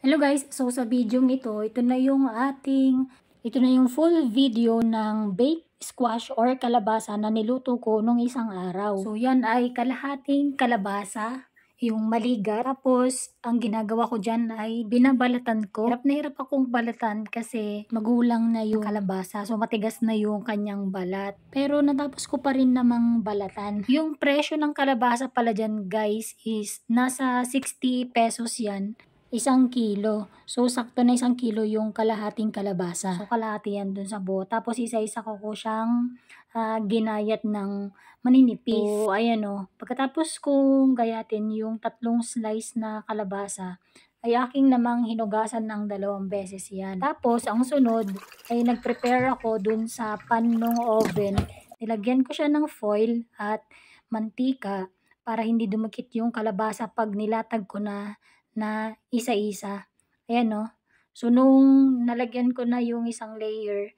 Hello guys, so sa video ito na yung full video ng baked squash or kalabasa na niluto ko nung isang araw. So yan ay kalahating kalabasa, yung maligat. Tapos ang ginagawa ko dyan ay binabalatan ko. Hirap na hirap akong balatan kasi magulang na yung kalabasa. So matigas na yung kanyang balat. Pero natapos ko pa rin namang balatan. Yung presyo ng kalabasa pala dyan guys is nasa 60 pesos yan. 1 kilo. So, sakto na 1 kilo yung kalahating kalabasa. So, kalahati yan dun sa buo. Tapos, isa-isa ko siyang ginayat ng maninipis. So, ayan o. Pagkatapos kong gayatin yung 3 slice na kalabasa, ay aking namang hinugasan ng 2 beses yan. Tapos, ang sunod ay nag-prepare ako dun sa pan ng oven. Nilagyan ko siya ng foil at mantika para hindi dumikit yung kalabasa pag nilatag ko na isa-isa. Ayan no. So, nung nalagyan ko na yung isang layer,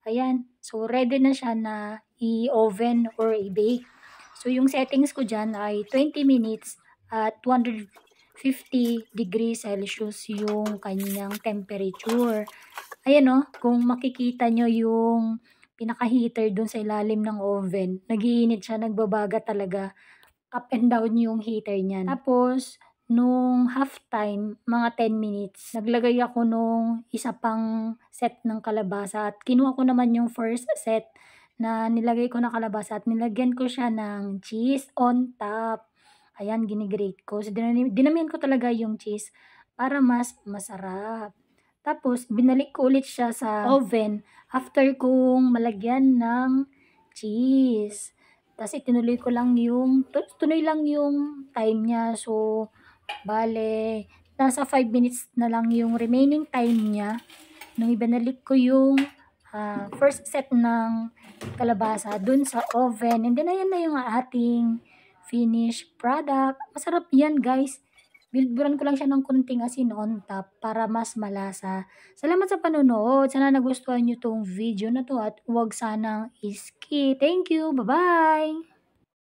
ayan. So, ready na siya na i-oven or i-bake. So, yung settings ko dyan ay 20 minutes at 250 degrees Celsius yung kanyang temperature. Ayan no. Kung makikita nyo yung pinaka-heater dun sa ilalim ng oven, nag-iinit siya, nagbabaga talaga. Up and down yung heater niyan. Tapos, nung half time, mga 10 minutes, naglagay ako nung isa pang set ng kalabasa at kinuha ko naman yung first set na nilagay ko na kalabasa at nilagyan ko siya ng cheese on top. Ayan, ginigrate ko. So, dinamihan ko talaga yung cheese para mas masarap. Tapos, binalik ko ulit siya sa oven after kong malagyan ng cheese. Tapos, itinuloy ko lang tuloy lang yung time niya. So, bale, nasa 5 minutes na lang yung remaining time niya. Nung ibinalik ko yung first set ng kalabasa dun sa oven. And then, ayan na yung ating finished product. Masarap yan, guys. Bilburan ko lang siya ng kunting asin on top para mas malasa. Salamat sa panonood. Sana nagustuhan nyo tong video na to at huwag sanang i-skip. Thank you. Bye-bye!